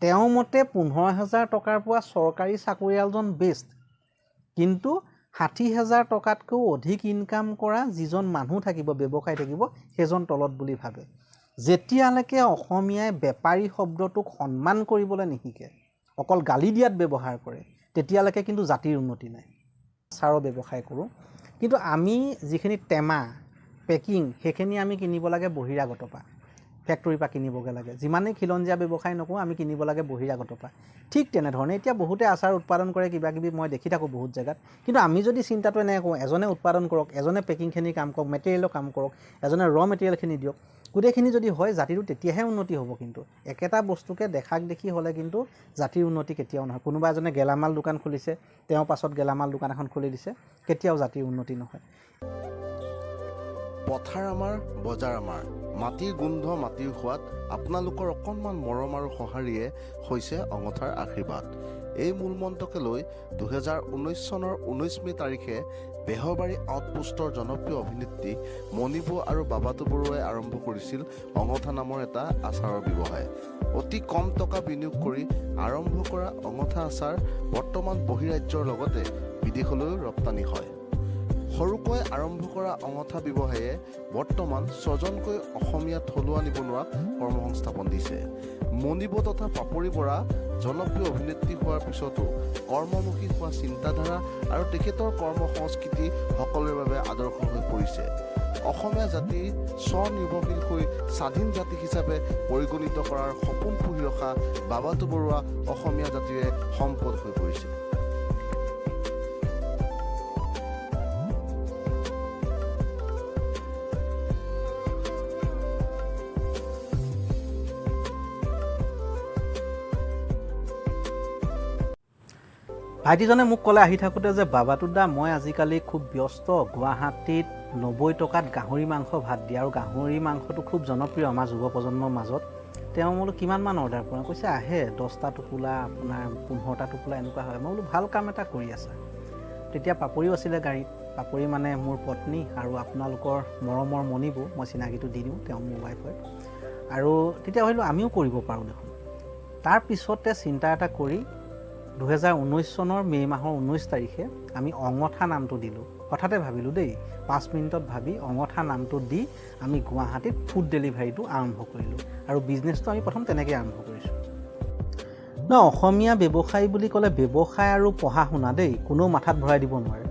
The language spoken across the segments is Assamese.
তেওঁ মতে 15,000 টকাৰ পোৱা চৰকাৰী চাকৰিয়ালজন বেষ্ট, কিন্তু 60,000 টকাতকৈও অধিক ইনকাম কৰা যিজন মানুহ থাকিব, ব্যৱসায় থাকিব, সেইজন তলত বুলি ভাবে। যেতিয়ালৈকে অসমীয়াই বেপাৰী শব্দটোক সন্মান কৰিবলৈ নিশিকে, অকল গালি দিয়াত ব্যৱহাৰ কৰে, তেতিয়ালৈকে কিন্তু জাতিৰ উন্নতি নাই। আচাৰৰ ব্যৱসায় কৰোঁ, কিন্তু আমি যিখিনি টেমা পেকিং সেইখিনি আমি কিনিব লাগে বহিৰাগতৰ পৰা, ফেক্টৰীৰ পৰা কিনিবগৈ লাগে। যিমানেই খিলঞ্জীয়া ব্যৱসায় নকৰোঁ, আমি কিনিব লাগে বহিৰাগতৰ পৰা। ঠিক তেনেধৰণে এতিয়া বহুতে আচাৰ উৎপাদন কৰে, কিবা কিবি মই দেখি থাকোঁ বহুত জেগাত। কিন্তু আমি যদি চিন্তাটো এনেকৈ কৰোঁ, এজনে উৎপাদন কৰক, এজনে পেকিংখিনি কাম কৰক, মেটেৰিয়েলৰ কাম কৰক, এজনে ৰ মেটেৰিয়েলখিনি দিয়ক, গোটেইখিনি যদি হয় জাতিটো তেতিয়াহে উন্নতি হ'ব। কিন্তু একেটা বস্তুকে দেখাক দেখি হ'লে কিন্তু জাতিৰ উন্নতি কেতিয়াও নহয়। কোনোবা এজনে গেলামাল দোকান খুলিছে, তেওঁ পাছত গেলামাল দোকান এখন খুলি দিছে, কেতিয়াও জাতিৰ উন্নতি নহয়। পথাৰ আমাৰ, বজাৰ আমাৰ, মাটিৰ গোন্ধ, মাটিৰ সোৱাদ, আপোনালোকৰ অকণমান মৰম আৰু সঁহাৰিয়ে হৈছে অঙঠাৰ আশীৰ্বাদ। এই মূলমন্ত্ৰকে লৈ 2019 চনৰ 19 মে তাৰিখে বেহৰবাৰী আউটপোষ্টৰ জনপ্ৰিয় অভিনেত্ৰী মণিবৌ আৰু বাবাতু বৰুৱাই আৰম্ভ কৰিছিল অঙঠা নামৰ এটা আচাৰৰ ব্যৱসায়। অতি কম টকা বিনিয়োগ কৰি আৰম্ভ কৰা অঙঠা আচাৰ বৰ্তমান বহিৰাজ্যৰ লগতে বিদেশলৈও ৰপ্তানি হয়। সৰুকৈ আৰম্ভ কৰা অঙঠা ব্যৱসায়ে বৰ্তমান 6জনকৈ অসমীয়া থলুৱা নিবনুৱাক কৰ্মসংস্থাপন দিছে। মণিবৌ তথা পাপৰি বৰা জনপ্ৰিয় অভিনেত্ৰী হোৱাৰ পিছতো কৰ্মমুখী হোৱা চিন্তাধাৰা আৰু তেখেতৰ কৰ্ম সংস্কৃতি সকলোৰে বাবে আদৰ্শ হৈ পৰিছে। অসমীয়া জাতিৰ স্বনিৰ্ভৰশীল হৈ স্বাধীন জাতি হিচাপে পৰিগণিত কৰাৰ সপোন পুহি ৰখা বাবাতু বৰুৱা অসমীয়া জাতিৰে সম্পদ হৈ পৰিছে। ভাইটিজনে মোক ক'লে আহি থাকোঁতে যে বাবাতু দা, মই আজিকালি খুব ব্যস্ত, গুৱাহাটীত 90 টকাত গাহৰি মাংস ভাত দিয়ে, আৰু গাহৰি মাংসটো খুব জনপ্ৰিয় আমাৰ যুৱ প্ৰজন্মৰ মাজত। তেওঁ বোলো কিমানমান অৰ্ডাৰ কৰা? কৈছে আহে 10টা টোপোলা, আপোনাৰ 15টা টোপোলা এনেকুৱা হয়। মই বোলো ভাল কাম এটা কৰি আছা। তেতিয়া পাপৰিও আছিলে গাড়ীত। পাপৰি মানে মোৰ পত্নী আৰু আপোনালোকৰ মৰমৰ মণিবৌ, মই চিনাকিটো দি দিওঁ, তেওঁ মোৰ ৱাইফ হয়। আৰু তেতিয়া ভাবিলোঁ আমিও কৰিব পাৰোঁ দেখোন। তাৰপিছতে চিন্তা এটা কৰি 2019 চনৰ মে মাহৰ 19 তাৰিখে আমি অঙঠা নামটো দিলোঁ। হঠাতে ভাবিলোঁ দেই, 5 মিনিটত ভাবি অঙঠা নামটো দি আমি গুৱাহাটীত ফুড ডেলিভাৰীটো আৰম্ভ কৰিলোঁ। আৰু বিজনেছটো আমি প্ৰথম তেনেকৈ আৰম্ভ কৰিছোঁ। অসমীয়া ব্যৱসায়ী বুলি ক'লে ব্যৱসায় আৰু পঢ়া শুনা দেই, কোনেও মাথাত ভৰাই দিব নোৱাৰে।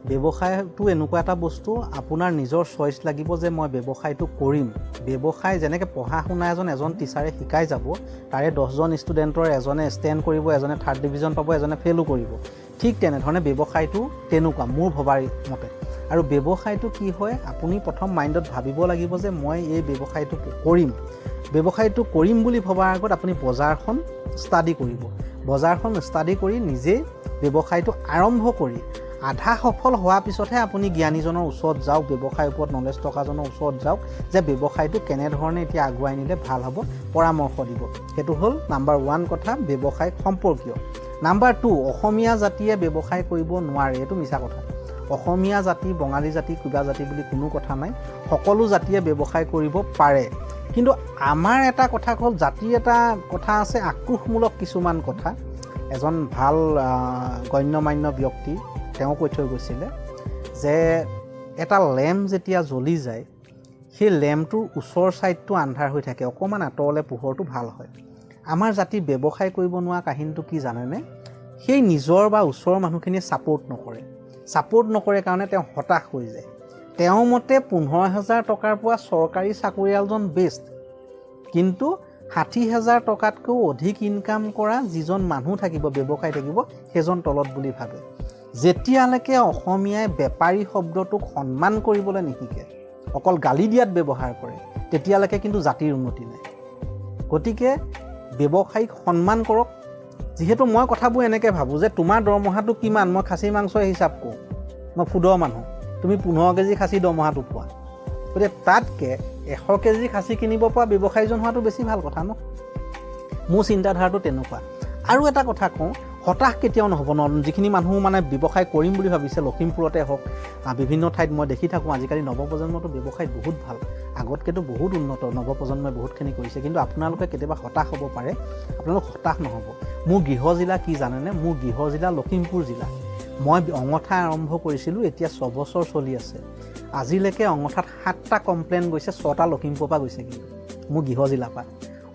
ব্যৱসায়টো এনেকুৱা এটা বস্তু, আপোনাৰ নিজৰ চইচ লাগিব যে মই ব্যৱসায়টো কৰিম। ব্যৱসায় যেনেকৈ পঢ়া শুনা এজন টিচাৰে শিকাই যাব, তাৰে 10জন ষ্টুডেণ্টৰ এজনে ষ্টেণ্ড কৰিব, এজনে 3rd ডিভিজন পাব, এজনে ফেইলো কৰিব। ঠিক তেনেধৰণে ব্যৱসায়টো তেনেকুৱা মোৰ ভবাৰ মতে। আৰু ব্যৱসায়টো কি হয়, আপুনি প্ৰথম মাইণ্ডত ভাবিব লাগিব যে মই এই ব্যৱসায়টো কৰিম। ব্যৱসায়টো কৰিম বুলি ভবাৰ আগত আপুনি বজাৰখন ষ্টাডি কৰিব। বজাৰখন ষ্টাডি কৰি নিজে ব্যৱসায়টো আৰম্ভ কৰি আধা সফল হোৱাৰ পিছতহে আপুনি জ্ঞানীজনৰ ওচৰত যাওক, ব্যৱসায়ৰ ওপৰত নলেজ থকাজনৰ ওচৰত যাওক, যে ব্যৱসায়টো কেনেধৰণে এতিয়া আগুৱাই নিলে ভাল হ'ব, পৰামৰ্শ দিব। সেইটো হ'ল নাম্বাৰ 1 কথা, ব্যৱসায় সম্পৰ্কীয়। নাম্বাৰ 2, অসমীয়া জাতিয়ে ব্যৱসায় কৰিব নোৱাৰে, এইটো মিছা কথা। অসমীয়া জাতি, বঙালী জাতি, কিবা জাতি বুলি কোনো কথা নাই। সকলো জাতিয়ে ব্যৱসায় কৰিব পাৰে। কিন্তু আমাৰ এটা কথা হ'ল, জাতিৰ এটা কথা আছে, আক্ৰোশমূলক কিছুমান কথা। এজন ভাল গণ্যমান্য ব্যক্তি তেওঁ কৈ থৈ গৈছিলে যে এটা লেম্প যেতিয়া জ্বলি যায়, সেই লেম্পটোৰ ওচৰ ছাইডটো আন্ধাৰ হৈ থাকে, অকণমান আঁতৰলৈ পোহৰটো ভাল হয়। আমাৰ জাতিৰ ব্যৱসায় কৰিব নোৱাৰা কাহিনীটো কি জানেনে? সেই নিজৰ বা ওচৰৰ মানুহখিনিয়ে ছাপোৰ্ট নকৰে কাৰণে তেওঁ হতাশ হৈ যায়। তেওঁৰ মতে 15,000 টকাৰ পোৱা চৰকাৰী চাকৰিয়ালজন বেষ্ট, কিন্তু 60,000 টকাতকৈও অধিক ইনকাম কৰা যিজন মানুহ থাকিব, ব্যৱসায় থাকিব, সেইজন তলত বুলি ভাবে। যেতিয়ালৈকে অসমীয়াই বেপাৰী শব্দটোক সন্মান কৰিবলৈ নিশিকে, অকল গালি দিয়াত ব্যৱহাৰ কৰে, তেতিয়ালৈকে কিন্তু জাতিৰ উন্নতি নাই। গতিকে ব্যৱসায়িক সন্মান কৰক। যিহেতু মই কথাবোৰ এনেকৈ ভাবোঁ যে তোমাৰ দৰমহাটো কিমান, মই খাচী মাংসৰ হিচাপ কৰোঁ, মই ফুডৰ মানুহ, তুমি 15 কেজি খাচী দৰমহাটো পোৱা, গতিকে তাতকৈ 100 কেজি খাচী কিনিব পৰা ব্যৱসায়ীজন হোৱাটো বেছি ভাল কথা ন। মোৰ চিন্তাধাৰাটো তেনেকুৱা। আৰু এটা কথা কওঁ, হতাশ কেতিয়াও নহ'ব। যিখিনি মানুহ মানে ব্যৱসায় কৰিম বুলি ভাবিছে, লখিমপুৰতে হওক বিভিন্ন ঠাইত মই দেখি থাকোঁ আজিকালি নৱপ্ৰজন্মটো ব্যৱসায়ত বহুত ভাল, আগতকৈতো বহুত উন্নত, নৱপ্ৰজন্মই বহুতখিনি কৰিছে। কিন্তু আপোনালোকে কেতিয়াবা হতাশ হ'ব পাৰে, আপোনালোক হতাশ নহ'ব। মোৰ গৃহ জিলা কি জানেনে? মোৰ গৃহ জিলা লখিমপুৰ জিলা। মই অঙঠা আৰম্ভ কৰিছিলোঁ, এতিয়া 6 বছৰ চলি আছে। আজিলৈকে অঙঠাত 7টা কমপ্লেইন গৈছে, 6টা লখিমপুৰৰ পৰা গৈছে। কিন্তু মোৰ গৃহ জিলাৰ পৰা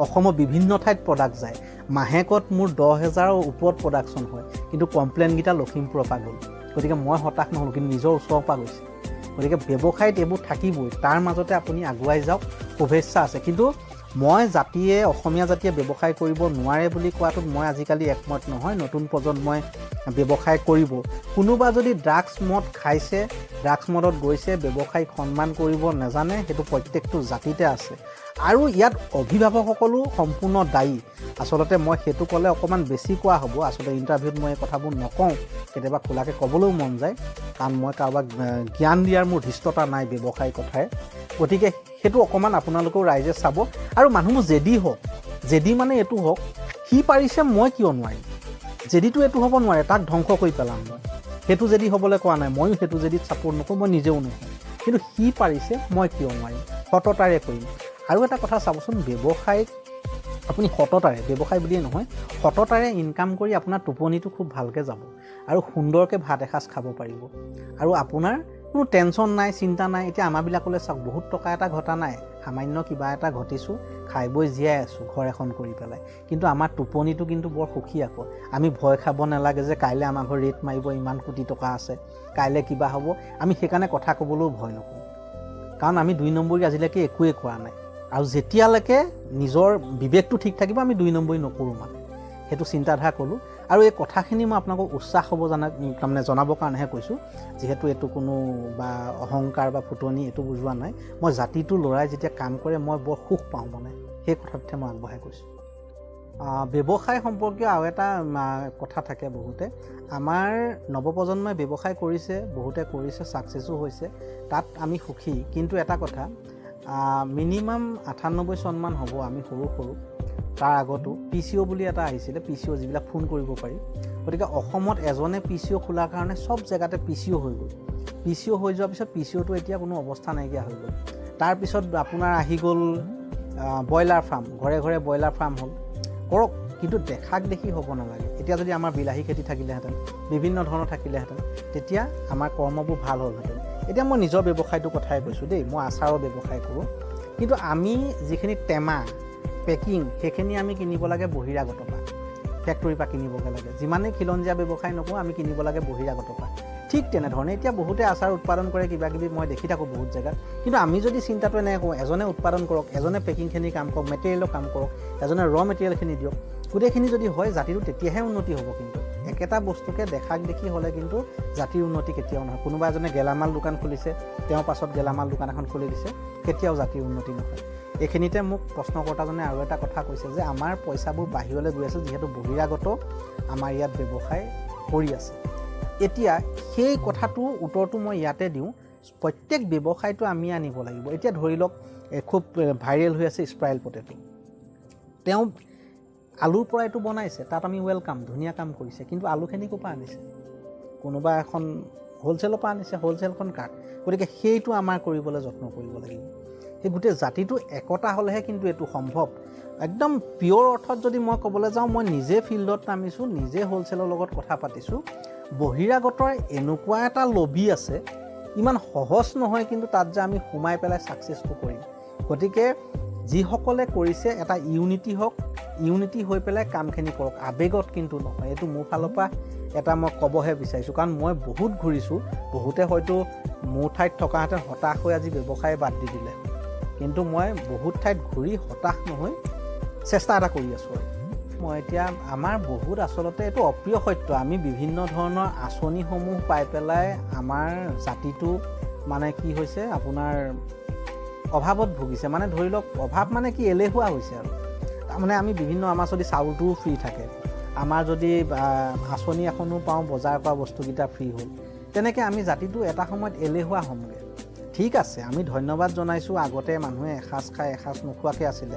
অসমৰ বিভিন্ন ঠাইত প্ৰডাক্ট যায়, মাহেকত মোৰ 10,000ৰ ওপৰত প্ৰডাকশ্যন হয়, কিন্তু কমপ্লেইনকেইটা লখিমপুৰৰ পৰা গ'ল। গতিকে মই হতাশ নহ'লোঁ, কিন্তু নিজৰ ওচৰৰ পৰা গৈছে। গতিকে ব্যৱসায়ত এইবোৰ থাকিবই, তাৰ মাজতে আপুনি আগুৱাই যাওক, শুভেচ্ছা আছে। কিন্তু মই অসমীয়া জাতিয়ে ব্যৱসায় কৰিব নোৱাৰে বুলি কোৱাটোত মই আজিকালি একমত নহয়। নতুন প্ৰজন্মই ব্যৱসায় কৰিব। কোনোবা যদি ড্ৰাগছ মদ খাইছে, ড্ৰাগছ মদত গৈছে, ব্যৱসায়িক সন্মান কৰিব নাজানে, সেইটো প্ৰত্যেকটো জাতিতে আছে। আৰু ইয়াত অভিভাৱকসকলো সম্পূৰ্ণ দায়ী। আচলতে মই সেইটো ক'লে অকণমান বেছি কোৱা হ'ব। আচলতে ইণ্টাৰভিউত মই এই কথাবোৰ নকওঁ, কেতিয়াবা খোলাকৈ ক'বলৈও মন যায়, কাৰণ মই কাৰোবাক জ্ঞান দিয়াৰ মোৰ ধৃষ্টতা নাই ব্যৱসায় কথাৰে। গতিকে সেইটো অকণমান আপোনালোকেও ৰাইজে চাব। আৰু মানুহবোৰ জেদি হওক, জেদি মানে এইটো হওক, সি পাৰিছে মই কিয় নোৱাৰিম। জেদিটো এইটো হ'ব নোৱাৰে, তাক ধ্বংস কৰি পেলাম মই, সেইটো জেদি হ'বলৈ কোৱা নাই। ময়ো সেইটো জেদিত ছাপোৰ্ট নকৰোঁ, মই নিজেও নকৰোঁ। কিন্তু সি পাৰিছে মই কিয় নোৱাৰিম, সততাৰে কৰিম। আৰু এটা কথা চাবচোন, ব্যৱসায়ত আপুনি সততাৰে, ব্যৱসায় বুলিয়ে নহয়, সততাৰে ইনকাম কৰি আপোনাৰ টোপনিটো খুব ভালকৈ যাব আৰু সুন্দৰকৈ ভাত এসাঁজ খাব পাৰিব। আৰু আপোনাৰ কোনো টেনশ্যন নাই, চিন্তা নাই। এতিয়া আমাৰবিলাকলৈ চাওক, বহুত টকা এটা ঘটা নাই, সামান্য কিবা এটা ঘটিছোঁ, খাই বৈ জীয়াই আছোঁ ঘৰ এখন কৰি পেলাই। কিন্তু আমাৰ টোপনিটো কিন্তু বৰ সুখী আকৌ। আমি ভয় খাব নালাগে যে কাইলৈ আমাৰ ঘৰ ৰেট মাৰিব, ইমান কোটি টকা আছে, কাইলৈ কিবা হ'ব। আমি সেইকাৰণে কথা ক'বলৈও ভয় নকৰোঁ, কাৰণ আমি 2 নম্বৰী আজিলৈকে একোৱেই কৰা নাই। আৰু যেতিয়ালৈকে নিজৰ বিবেকটো ঠিক থাকিব, আমি 2 নম্বৰী নকৰোঁ মানে, সেইটো চিন্তাধাৰা কৰোঁ। আৰু এই কথাখিনি মই আপোনালোকক উৎসাহ হ'ব তাৰমানে জনাবৰ কাৰণেহে কৈছোঁ। যিহেতু এইটো কোনো বা অহংকাৰ বা ফুটনি এইটো বুজোৱা নাই। মই জাতিটোৰ ল'ৰাই যেতিয়া কাম কৰে মই বৰ সুখ পাওঁ, মানে সেই কথাটোহে মই আগবঢ়াই কৈছোঁ। ব্যৱসায় সম্পৰ্কীয় আৰু এটা কথা থাকে বহুতে। আমাৰ নৱপ্ৰজন্মই ব্যৱসায় কৰিছে, বহুতে কৰিছে, ছাকচেছো হৈছে, তাত আমি সুখী। কিন্তু এটা কথা, মিনিমাম 98 চনমান হ'ব আমি সৰু, তাৰ আগতো PCO বুলি এটা আহিছিলে, PCO যিবিলাক ফোন কৰিব পাৰি। গতিকে অসমত এজনে PCO খোলাৰ কাৰণে চব জেগাতে PCO হৈ গ'ল। PCO হৈ যোৱাৰ পিছত PCOটো এতিয়া কোনো অৱস্থা নাইকিয়া হৈ গ'ল। তাৰপিছত আপোনাৰ আহি গ'ল ব্ৰইলাৰ ফাৰ্ম, ঘৰে ঘৰে ব্ৰইলাৰ ফাৰ্ম হ'ল। কৰক, কিন্তু দেখাক দেখি হ'ব নালাগে। এতিয়া যদি আমাৰ বিলাহী খেতি থাকিলেহেঁতেন, বিভিন্ন ধৰণৰ থাকিলেহেঁতেন, তেতিয়া আমাৰ কৰ্মবোৰ ভাল হ'লহেঁতেন। এতিয়া মই নিজৰ ব্যৱসায়টোৰ কথাই কৈছোঁ দেই, মই আচাৰৰ ব্যৱসায় কৰোঁ। কিন্তু আমি যিখিনি টেমা পেকিং, সেইখিনি আমি কিনিব লাগে বহিৰাগতৰ পৰা, ফেক্টৰীৰ পৰা কিনিবগৈ লাগে। যিমানেই খিলঞ্জীয়া ব্যৱসায় নকৰোঁ, আমি কিনিব লাগে বহিৰাগতৰ পৰা। ঠিক তেনেধৰণে এতিয়া বহুতে আচাৰ উৎপাদন কৰে, কিবা কিবি মই দেখি থাকোঁ বহুত জেগাত। কিন্তু আমি যদি চিন্তাটো এনেকৈ কৰোঁ, এজনে উৎপাদন কৰক, এজনে পেকিংখিনি কাম কৰক, মেটেৰিয়েলৰ কাম কৰক, এজনে মেটেৰিয়েলখিনি দিয়ক, গোটেইখিনি যদি হয় জাতিটো তেতিয়াহে উন্নতি হ'ব। কিন্তু একেটা বস্তুকে দেখাক দেখি হ'লে কিন্তু জাতিৰ উন্নতি কেতিয়াও নহয়। কোনোবা এজনে গেলামাল দোকান খুলিছে, তেওঁৰ পাছত গেলামাল দোকান এখন খুলি দিছে, কেতিয়াও জাতিৰ উন্নতি নহয়। এইখিনিতে মোক প্ৰশ্নকৰ্তাজনে আৰু এটা কথা কৈছে যে আমাৰ পইচাবোৰ বাহিৰলৈ গৈ আছে, যিহেতু বহিৰাগত আমাৰ ইয়াত ব্যৱসায় কৰি আছে। এতিয়া সেই কথাটোৰ উত্তৰটো মই ইয়াতে দিওঁ, প্ৰত্যেক ব্যৱসায়টো আমি আনিব লাগিব। এতিয়া ধৰি লওক খুব ভাইৰেল হৈ আছে স্প্ৰাইল পটেটো, তেওঁ আলুৰ পৰা এইটো বনাইছে, তাত আমি ৱেলকাম, ধুনীয়া কাম কৰিছে। কিন্তু আলুখিনি ক'ৰ পৰা আনিছে? কোনোবা এখন হ'লচেলৰ পৰা আনিছে, হ'লচেলখন কাৰ? গতিকে সেইটো আমাৰ কৰিবলৈ যত্ন কৰিব লাগিব। সেই গোটেই জাতিটো একতা হ'লেহে কিন্তু এইটো সম্ভৱ। একদম পিয়ৰ অৰ্থত যদি মই ক'বলৈ যাওঁ, মই নিজে ফিল্ডত নামিছোঁ, নিজে হ'লচেলৰ লগত কথা পাতিছোঁ। বহিৰাগতৰ এনেকুৱা এটা লবি আছে, ইমান সহজ নহয় কিন্তু তাত যে আমি সোমাই পেলাই ছাকচেছটো কৰিম। গতিকে যিসকলে কৰিছে এটা ইউনিটি হওক, ইউনিটি হৈ পেলাই কামখিনি কৰক, আৱেগত কিন্তু নহয়। এইটো মোৰ ফালৰ পৰা এটা মই ক'বহে বিচাৰিছোঁ, কাৰণ মই বহুত ঘূৰিছোঁ। বহুতে হয়তো মোৰ ঠাইত থকাহেঁতেন হতাশ হৈ আজি ব্যৱসায় বাদ দি দিলে, কিন্তু মই বহুত ঠাইত ঘূৰি হতাশ নহয়, চেষ্টা এটা কৰি আছোঁ। আৰু মই এতিয়া আমাৰ বহুত আচলতে এইটো অপ্ৰিয় সত্য, আমি বিভিন্ন ধৰণৰ আঁচনিসমূহ পাই পেলাই আমাৰ জাতিটো মানে কি হৈছে আপোনাৰ অভাৱত ভুগিছে। মানে ধৰি লওক অভাৱ মানে কি, এলেহুৱা হৈছে। আৰু তাৰমানে আমি বিভিন্ন, আমাৰ যদি চাউলটোও ফ্ৰী থাকে, আমাৰ যদি আঁচনি এখনো পাওঁ, বজাৰ কৰা বস্তুকেইটা ফ্ৰী হ'ল, তেনেকৈ আমি জাতিটো এটা সময়ত এলেহুৱা হ'মগৈ। ঠিক আছে, আমি ধন্যবাদ জনাইছোঁ। আগতে মানুহে এসাঁজ খাই এসাঁজ নোখোৱাকৈ আছিলে,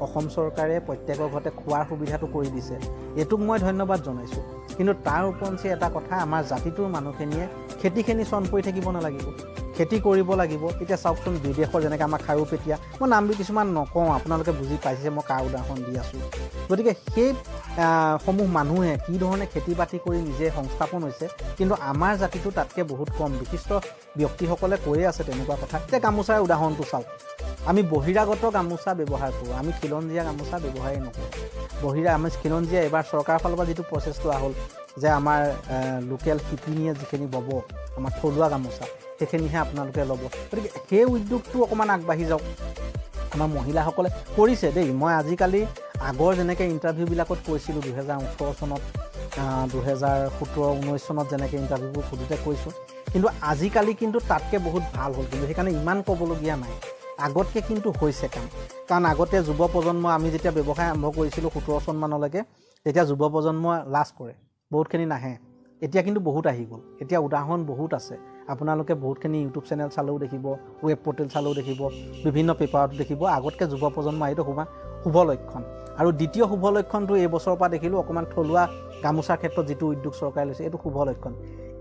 অসম চৰকাৰে প্ৰত্যেকৰ ঘৰতে খোৱাৰ সুবিধাটো কৰি দিছে, এইটোক মই ধন্যবাদ জনাইছোঁ। কিন্তু তাৰ ওপৰঞ্চি এটা কথা, আমাৰ জাতিটোৰ মানুহখিনিয়ে খেতিখিনি চন পৰি থাকিব নালাগিব, খেতি কৰিব লাগিব। এতিয়া চাওকচোন, বিদেশৰ যেনেকৈ আমাৰ খাৰুপেটীয়া, মই নামবোৰ কিছুমান নকওঁ, আপোনালোকে বুজি পাইছে মই কাৰ উদাহৰণ দি আছোঁ। গতিকে সেই সমূহ মানুহে কি ধৰণে খেতি বাতি কৰি নিজে সংস্থাপন হৈছে, কিন্তু আমাৰ জাতিটো তাতকৈ বহুত কম। বিশিষ্ট ব্যক্তিসকলে কৈয়ে আছে তেনেকুৱা কথা। এতিয়া গামোচাৰ উদাহৰণটো চাওক, আমি বহিৰাগত গামোচা ব্যৱহাৰ কৰোঁ, আমি খিলঞ্জীয়া গামোচা ব্যৱহাৰেই নকৰোঁ। আমি খিলঞ্জীয়া এইবাৰ চৰকাৰৰ ফালৰ পৰা যিটো প্ৰচেছ লোৱা হ'ল যে আমাৰ লোকেল শিপিনীয়ে যিখিনি বব, আমাৰ থলুৱা গামোচা, সেইখিনিহে আপোনালোকে ল'ব। গতিকে সেই উদ্যোগটো অকণমান আগবাঢ়ি যাওক। আমাৰ মহিলাসকলে কৰিছে দেই। মই আজিকালি আগৰ যেনেকৈ ইণ্টাৰভিউবিলাকত কৈছিলোঁ 2018 চনত, 2017-19 চনত যেনেকৈ ইণ্টাৰভিউবোৰ সোধোতে কৈছোঁ, কিন্তু আজিকালি কিন্তু তাতকৈ বহুত ভাল হ'ল। কিন্তু সেইকাৰণে ইমান ক'বলগীয়া নাই, আগতকৈ কিন্তু হৈছে কাম। কাৰণ আগতে যুৱ প্ৰজন্ম, আমি যেতিয়া ব্যৱসায় আৰম্ভ কৰিছিলোঁ 17 চনমানলৈকে, তেতিয়া যুৱ প্ৰজন্ম লাজ কৰে, বহুতখিনি নাহে। এতিয়া কিন্তু বহুত আহি গ'ল, এতিয়া উদাহৰণ বহুত আছে। আপোনালোকে বহুতখিনি ইউটিউব চেনেল চালেও দেখিব, ৱেব পৰ্টেল চালেও দেখিব, বিভিন্ন পেপাৰতো দেখিব। আগতকৈ যুৱ প্ৰজন্ম আহিটো শুভ লক্ষণ। আৰু দ্বিতীয় শুভ লক্ষণটো এই বছৰৰ পৰা দেখিলোঁ, অকণমান থলুৱা গামোচাৰ ক্ষেত্ৰত যিটো উদ্যোগ চৰকাৰে লৈছে, এইটো শুভ লক্ষণ।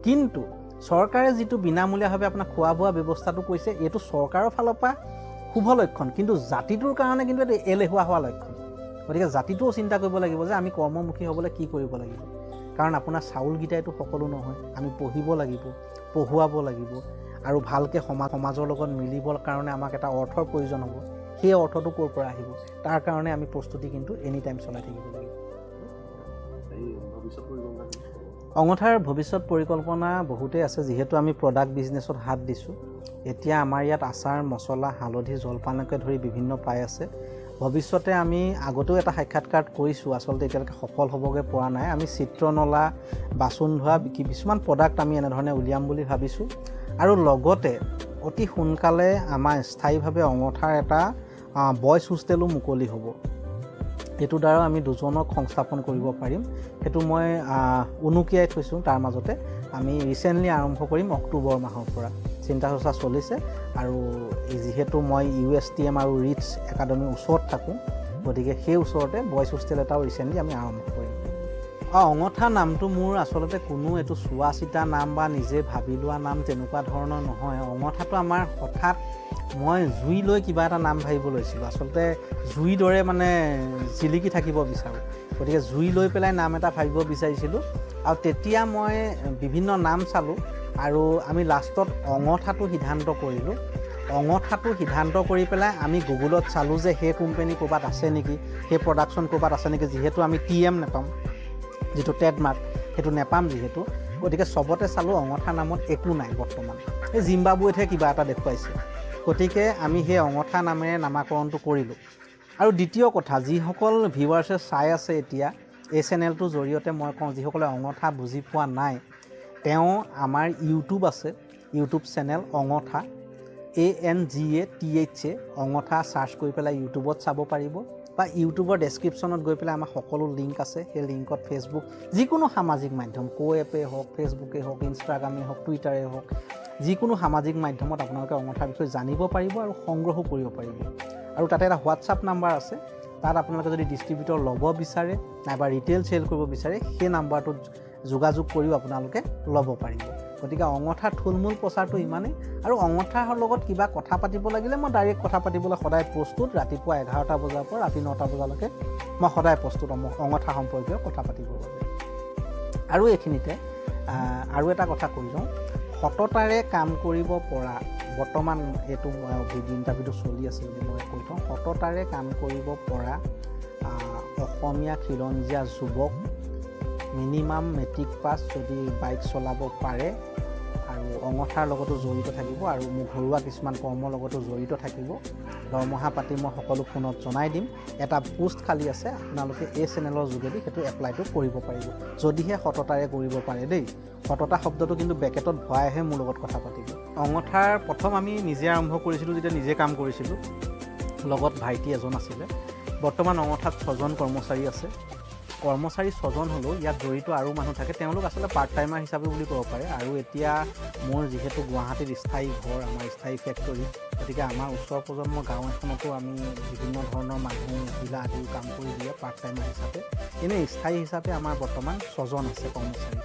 কিন্তু চৰকাৰে যিটো বিনামূলীয়াভাৱে আপোনাৰ খোৱা বোৱা ব্যৱস্থাটো কৰিছে, এইটো চৰকাৰৰ ফালৰ পৰা শুভ লক্ষণ, কিন্তু জাতিটোৰ কাৰণে কিন্তু এইটো এলেহুৱা হোৱা লক্ষণ। গতিকে জাতিটোও চিন্তা কৰিব লাগিব যে আমি কৰ্মমুখী হ'বলৈ কি কৰিব লাগিব। কাৰণ আপোনাৰ চাউলকেইটাইতো সকলো নহয়, আমি পঢ়িব লাগিব, পঢ়ুৱাব লাগিব, আৰু ভালকৈ সমাজৰ লগত মিলিবৰ কাৰণে আমাক এটা অৰ্থৰ প্ৰয়োজন হ'ব। সেই অৰ্থটো ক'ৰ পৰা আহিব, তাৰ কাৰণে আমি প্ৰস্তুতি কিন্তু এনি টাইম চলাই থাকিব লাগিব। অঙঠাৰ ভৱিষ্যত পৰিকল্পনা বহুতেই আছে। যিহেতু আমি প্ৰডাক্ট বিজনেছত হাত দিছোঁ, এতিয়া আমাৰ ইয়াত আচাৰ, মছলা, হালধি, জলপানকে ধৰি বিভিন্ন পাই আছে। ভৱিষ্যতে আমি আগতেও এটা সাক্ষাৎকাৰ কৰিছোঁ, আচলতে এতিয়ালৈকে সফল হ'বগৈ পৰা নাই। আমি চিত্ৰনলা, বাচন ধোৱা কিছুমান প্ৰডাক্ট আমি এনেধৰণে উলিয়াম বুলি ভাবিছোঁ। আৰু লগতে অতি সোনকালে আমাৰ স্থায়ীভাৱে অঙঠাৰ এটা বয়ছ হোষ্টেলো মুকলি হ'ব। এইটোৰ দ্বাৰা আমি দুজনক সংস্থাপন কৰিব পাৰিম, সেইটো মই উনুকিয়াই থৈছোঁ। তাৰ মাজতে আমি ৰিচেণ্টলি আৰম্ভ কৰিম অক্টোবৰ মাহৰ পৰা। চিন্তা চৰ্চা চলিছে, আৰু যিহেতু মই USTM আৰু ৰিটছ একাডেমীৰ ওচৰত থাকোঁ, গতিকে সেই ওচৰতে বয়ছ হোষ্টেল এটাও ৰিচেণ্টলি আমি আৰম্ভ কৰিম। অঙঠা নামটো মোৰ আচলতে কোনো এইটো চোৱা চিতা নাম বা নিজে ভাবি লোৱা নাম তেনেকুৱা ধৰণৰ নহয়। অঙঠাটো আমাৰ হঠাৎ মই জুই লৈ কিবা এটা নাম ভাবিব লৈছিলোঁ। আচলতে জুইৰ দৰে মানে জিলিকি থাকিব বিচাৰোঁ, গতিকে জুই লৈ পেলাই নাম এটা ভাবিব বিচাৰিছিলোঁ। আৰু তেতিয়া মই বিভিন্ন নাম চালোঁ, আৰু আমি লাষ্টত অঙঠাটো সিদ্ধান্ত কৰিলোঁ। অঙঠাটো সিদ্ধান্ত কৰি পেলাই আমি গুগলত চালোঁ যে সেই কোম্পানী ক'ৰবাত আছে নেকি, সেই প্ৰডাকশ্যন ক'ৰবাত আছে নেকি। যিহেতু আমি TM নাপাম, যিটো ট্ৰেডমাৰ্ক, সেইটো নেপাম যিহেতু, গতিকে চবতে চালোঁ অঙঠা নামত একো নাই বৰ্তমান। এই জিম্বাবুৱেতহে কিবা এটা দেখুৱাইছে। গতিকে আমি সেই অঙঠা নামেৰে নামাকৰণটো কৰিলোঁ। আৰু দ্বিতীয় কথা, যিসকল ভিউৱাৰ্ছে চাই আছে এতিয়া এই চেনেলটোৰ জৰিয়তে মই কওঁ, যিসকলে অঙঠা বুজি পোৱা নাই, তেওঁ আমাৰ ইউটিউব আছে, ইউটিউব চেনেল অঙঠা, ANGATHA, অঙঠা চাৰ্চ কৰি পেলাই ইউটিউবত চাব পাৰিব, বা ইউটিউবৰ ডেছক্ৰিপশ্যনত গৈ পেলাই আমাৰ সকলো লিংক আছে। সেই লিংকত ফেচবুক, যিকোনো সামাজিক মাধ্যম, এপেই হওক, ফেচবুকেই হওক, ইনষ্টাগ্ৰামেই হওক, টুইটাৰেই হওক, যিকোনো সামাজিক মাধ্যমত আপোনালোকে অঙঠাৰ বিষয়ে জানিব পাৰিব আৰু সংগ্ৰহো কৰিব পাৰিব। আৰু তাতে এটা হোৱাটছআপ নাম্বাৰ আছে, তাত আপোনালোকে যদি ডিষ্ট্ৰিবিউটৰ ল'ব বিচাৰে নাইবা ৰিটেইল চেল কৰিব বিচাৰে, সেই নাম্বাৰটোত যোগাযোগ কৰিও আপোনালোকে ল'ব পাৰিব। গতিকে অঙঠাৰ থুলমূল প্ৰচাৰটো ইমানেই। আৰু অঙঠাৰ লগত কিবা কথা পাতিব লাগিলে মই ডাইৰেক্ট কথা পাতিবলৈ সদায় প্ৰস্তুত। ৰাতিপুৱা 11টা বজাৰ পৰা ৰাতি 9টা বজালৈকে মই সদায় প্ৰস্তুত অঙঠা সম্পৰ্কীয় কথা পাতিবৰ বাবে। আৰু এইখিনিতে আৰু এটা কথা কৈ লওঁ, সততাৰে কাম কৰিব পৰা, বৰ্তমান এইটো ইণ্টাৰভিউটো চলি আছে বুলি মই কৈ থওঁ, সততাৰে কাম কৰিব পৰা অসমীয়া খিলঞ্জীয়া যুৱক, মিনিমাম মেট্ৰিক পাছ যদি বাইক চলাব পাৰে, আৰু অঙঠাৰ লগতো জড়িত থাকিব, আৰু মোৰ ঘৰুৱা কিছুমান কৰ্মৰ লগতো জড়িত থাকিব, দৰমহা পাতি মই সকলো ফোনত জনাই দিম। এটা পোষ্ট খালী আছে, আপোনালোকে এই চেনেলৰ যোগেদি সেইটো এপ্লাইটো কৰিব পাৰিব, যদিহে সততাৰে কৰিব পাৰে দেই। সততা শব্দটো কিন্তু বেকেটত ভৰাইহে মোৰ লগত কথা পাতিব। অঙঠাৰ প্ৰথম আমি নিজে আৰম্ভ কৰিছিলোঁ, যেতিয়া নিজে কাম কৰিছিলোঁ, লগত ভাইটি এজন আছিলে। বৰ্তমান অঙঠাত 6জন কৰ্মচাৰী আছে। কৰ্মচাৰী 6জন হ'লেও ইয়াত জড়িত আৰু মানুহ থাকে, তেওঁলোক আচলতে পাৰ্ট টাইমাৰ হিচাপে বুলি ক'ব পাৰে। আৰু এতিয়া মোৰ যিহেতু গুৱাহাটীত স্থায়ী ঘৰ, আমাৰ স্থায়ী ফেক্টৰী, গতিকে আমাৰ ওচৰ প্ৰজন্মৰ গাঁও এখনতো আমি বিভিন্ন ধৰণৰ মানুহ, মহিলা আদিও কাম কৰি দিয়ে পাৰ্ট টাইমাৰ হিচাপে। এনেই স্থায়ী হিচাপে আমাৰ বৰ্তমান 6জন আছে কৰ্মচাৰী।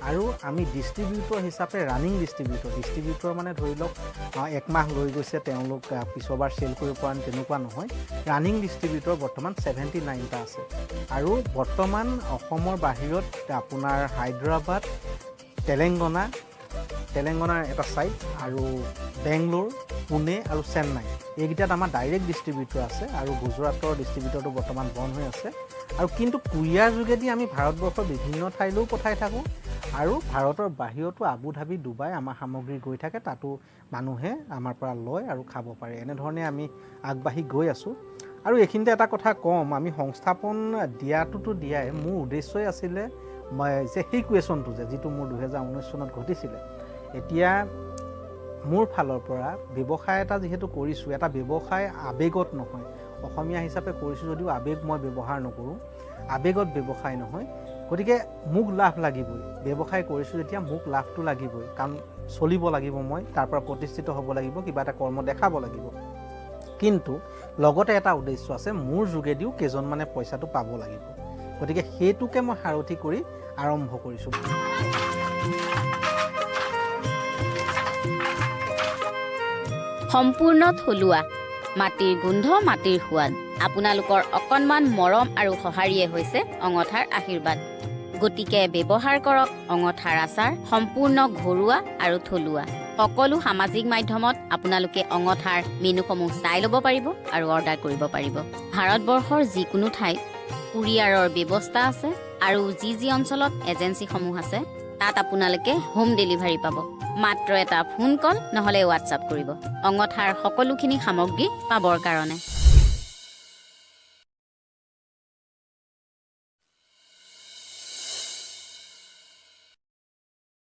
আৰু আমি ডিষ্ট্ৰিবিউটৰ হিচাপে ৰানিং ডিষ্ট্ৰিবিউটৰ মানে ধৰি লওক 1 মাহ লৈ গৈছে তেওঁলোক পিছৰবাৰ চেল কৰিব পৰা তেনেকুৱা নহয়। ৰানিং ডিষ্ট্ৰিবিউটৰ বৰ্তমান 79টা আছে। আৰু বৰ্তমান অসমৰ বাহিৰত আপোনাৰ হায়দৰাবাদ, তেলেংগানাৰ এটা ছাইট, আৰু বেংগলোৰ, পুনে আৰু চেন্নাই, এইকেইটাত আমাৰ ডাইৰেক্ট ডিষ্ট্ৰিবিউটৰ আছে। আৰু গুজৰাটৰ ডিষ্ট্ৰিবিউটৰটো বৰ্তমান বন্ধ হৈ আছে। আৰু কিন্তু কুৰিয়াৰ যোগেদি আমি ভাৰতবৰ্ষৰ বিভিন্ন ঠাইলৈও পঠাই থাকোঁ। আৰু ভাৰতৰ বাহিৰতো আবুধাবি, ডুবাই আমাৰ সামগ্ৰী গৈ থাকে, তাতো মানুহে আমাৰ পৰা লয় আৰু খাব পাৰে। এনেধৰণে আমি আগবাঢ়ি গৈ আছোঁ। আৰু এইখিনিতে এটা কথা ক'ম, আমি সংস্থাপন দিয়াটোতো দিয়াই, মোৰ উদ্দেশ্যই আছিলে যে সেই কুৱেশ্যনটো যিটো মোৰ 2019 চনত ঘটিছিলে, এতিয়া মোৰ ফালৰ পৰা ব্যৱসায় এটা যিহেতু কৰিছোঁ, এটা ব্যৱসায় আৱেগত নহয়, অসমীয়া হিচাপে কৰিছোঁ যদিও আৱেগ মই ব্যৱহাৰ নকৰোঁ, আৱেগত ব্যৱসায় নহয়। গতিকে মোক লাভ লাগিবই, ব্যৱসায় কৰিছোঁ যেতিয়া মোক লাভটো লাগিবই, কাৰণ চলিব লাগিব, মই তাৰ পৰা প্ৰতিষ্ঠিত হ'ব লাগিব, কিবা এটা কৰ্ম দেখাব লাগিব। কিন্তু লগতে এটা উদ্দেশ্য আছে, মোৰ যোগেদিও কেইজনমানে পইচাটো পাব লাগিব। গতিকে সেইটোকে মই সাৰথি কৰি আৰম্ভ কৰিছোঁ। সম্পূৰ্ণ থলুৱা, মাটিৰ গোন্ধ, মাটিৰ সোৱাদ, আপোনালোকৰ অকণমান মৰম আৰু সঁহাৰিয়ে হৈছে অঙঠাৰ আশীৰ্বাদ। গতিকে ব্যৱহাৰ কৰক অঙঠাৰ আচাৰ, সম্পূৰ্ণ ঘৰুৱা আৰু থলুৱা। সকলো সামাজিক মাধ্যমত আপোনালোকে অঙঠাৰ মেনুসমূহ চাই ল'ব পাৰিব আৰু অৰ্ডাৰ কৰিব পাৰিব। ভাৰতবৰ্ষৰ যিকোনো ঠাইত কুৰিয়াৰৰ ব্যৱস্থা আছে, আৰু যি অঞ্চলত এজেঞ্চিসমূহ আছে তাত আপোনালোকে হোম ডেলিভাৰী পাব। মাত্ৰ এটা ফোন কল নহ'লে হোৱাটছআপ কৰিব অঙঠাৰ সকলোখিনি সামগ্ৰী পাবৰ কাৰণে।